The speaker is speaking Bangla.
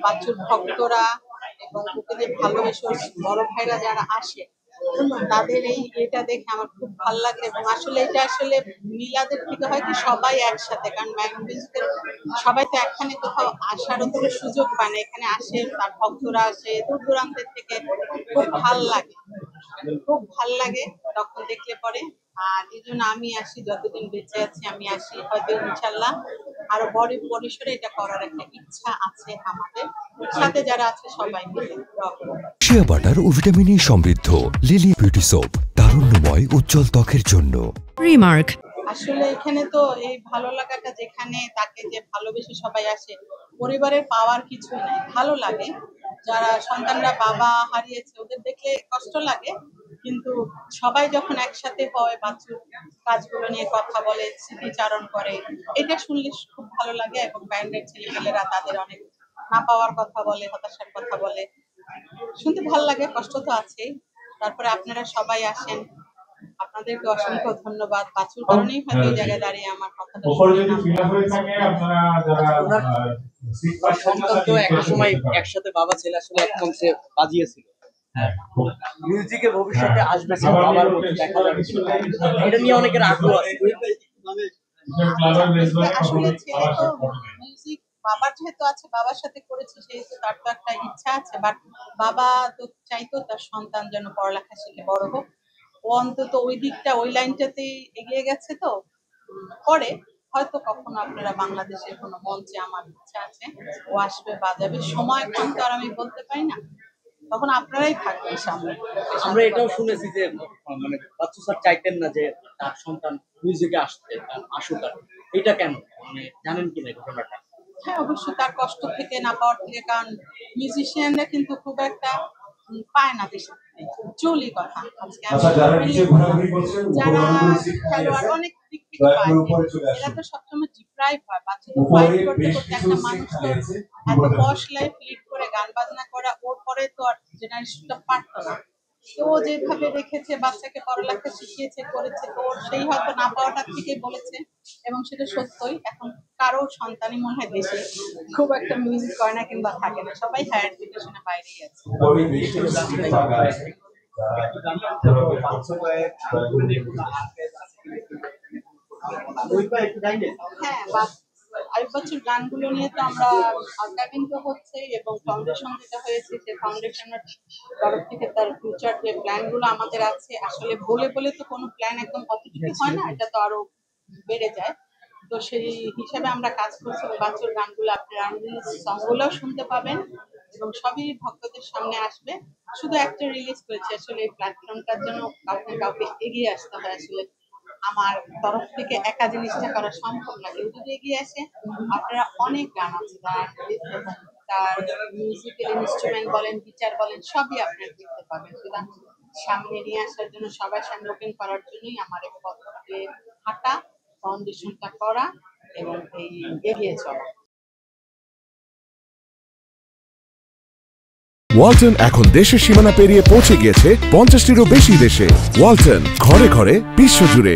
বাচ্চুর ভক্তরা এবং ওকে যে ভালোবেসে বড় ভাইরা যারা আসে তাদের এটা দেখে আমার খুব ভালো লাগে। এবং আসলে এটা আসলে মিলাদের থেকে হয় কি সবাই একসাথে, কারণ ম্যাগনেটিকের সবাই তো এখানে কোথাও আসারও তো সুযোগ পায় না, এখানে আসে তার ভক্তরা আসে দূর দূরান্তের থেকে। খুব ভাল লাগে, খুব ভাল লাগে তখন দেখলে পরে। আর এই জন্য আমি আসি, যতদিন বেঁচে আছি আমি আসি, হয়তো ইনশাল্লাহ আরো বড় পরিসরে এটা করার একটা ইচ্ছা আছে আমাদের সাথে যারা আছে সবাই মিলে। শিয়া বাটার ও ভিটামিন সমৃদ্ধ লিলি বিউটি সোপ, তারুণ্যময় উজ্জ্বল ত্বকের জন্য। রিমার্ক আসলে এখানে তো এই ভালো লাগাটা, যেখানে তাকে যে ভালোবেসে সবাই আসে, পরিবারের পাওয়ার কিছুই নাই, ভালো লাগে। যারা সন্তানরা বাবা হারিয়েছে ওদের দেখলে কষ্ট লাগে, কিন্তু সবাই যখন একসাথে হয় বাচ্চুর কাজগুলো নিয়ে কথা বলে, স্মৃতিচারণ করে, এটা শুনলে খুব ভালো লাগে। এবং ব্যান্ডের ছেলেমেয়েরা তাদের অনেক না পাওয়ার কথা বলে, হতাশার কথা বলে, শুনতে ভালো লাগে। কষ্ট তো আছেই। তারপরে আপনারা সবাই আসেন, আপনাদেরকে অসংখ্য ধন্যবাদ। বাচ্চুর কারণেই হয়তো এই জায়গায় দাঁড়িয়ে আমার কথাটা একটা সময় একসাথে বাবা ছেলে আসলে এক মঞ্চে বাজিয়েছিল। মিউজিকে ভবিষ্যতে আসবে বাবার মতো দেখা যাবে, এটা নিয়ে অনেকের আগ্রহ আছে। আসলে ছেলে তো মিউজিক বাবার যেহেতু আছে, বাবার সাথে করেছে, সেহেতু তার তো একটা ইচ্ছা আছে। বাট বাবা তো চাইতো তার সন্তান যেন পড়ালেখা শিখে বড় হোক। ও অন্তত ওই দিকটা, ওই লাইনটাতেই এগিয়ে গেছে। তো পরে হয়তো কখনো আপনারা বাংলাদেশের কোনো মঞ্চে, আমার ইচ্ছা আছে ও আসবে, বাজাবে। সময় কিন্তু আর আমি বলতে পারি না, তখন আপনারাই থাকবেন সামনে। আমরা এটাও শুনেছি যে মানে বাচ্চু স্যার চাইতেন না যে তার সন্তান মিউজিকে আসতে, আসুক। এটা কেন, মানে জানেন কিনা ঘটনাটা? হ্যাঁ, অবশ্যই তার কষ্ট থেকে, না পাওয়ার থেকে। কারণ মিউজিশিয়ানরা কিন্তু খুব একটা পায় না দেশে, চলি কথা। আজকে যারা খেলোয়াড় অনেক দিক থেকে পায়, এরা তো সবসময় ডিপ্রাইভ হয়। বাচ্চা তো ফাইট করতে করতে, একটা মানুষ তো এত পশ লাইফ লিড করে গান বাজনা করা, ওর পরে তো আর জেনারেশনটা পারতো না। তো যেভাবে রেখেছে, বাচ্চাকে পড়ালেখা শিখিয়েছে, করেছে, তো সেই হয়তো না পাওয়াটার থেকেই বলেছে, এবং সেটা সত্যই। এখন কারো সন্তানই মনে হয় দেশে খুব একটা মিউজিক করে না কিংবা থাকে না, সবাই হায়ার এডুকেশনের বাইরেই আছে। হ্যাঁ, আইয়ুব বাচ্চুর গানগুলো নিয়ে তো আমরা আর্কাইভিং তো হচ্ছে, এবং ফাউন্ডেশন যেটা হয়েছে, সেই ফাউন্ডেশনের তরফ থেকে তার ফিউচার যে প্ল্যানগুলো আমাদের আছে, আসলে বলে বলে তো কোনো প্ল্যান একদম কতটুকু হয় না, এটা তো আরো বেড়ে যায়। তো সেই হিসাবে আমরা কাজ করছি। বাচ্চুর গানগুলো আপনারা সংগুলো শুনতে পাবেন, এবং সবই ভক্তদের সামনে আসবে। শুধু একটা রিলিজ করেছে, আসলে এই প্ল্যাটফর্মটার জন্য কাউকে কাউকে এগিয়ে আসতে হয়। আসলে আমার তরফ থেকে একা জিনিসটা করা সম্ভব না, কেউ যদি এগিয়ে আসে, আপনারা অনেক গান আছে তার মিউজিক্যাল ইনস্ট্রুমেন্ট বলেন, গিটার বলেন, সবই আপনারা দেখতে পাবেন। সুতরাং সামনে নিয়ে আসার জন্য, সবার সামনে ওপেন করার জন্যই আমার এই পথে হাঁটা, ফাউন্ডেশনটা করা এবং এই এগিয়ে চলা। ওয়ালটন এখন দেশের সীমানা পেরিয়ে পৌঁছে গিয়েছে 50টিরও বেশি দেশে। ওয়ালটন, ঘরে ঘরে বিশ্বজুড়ে।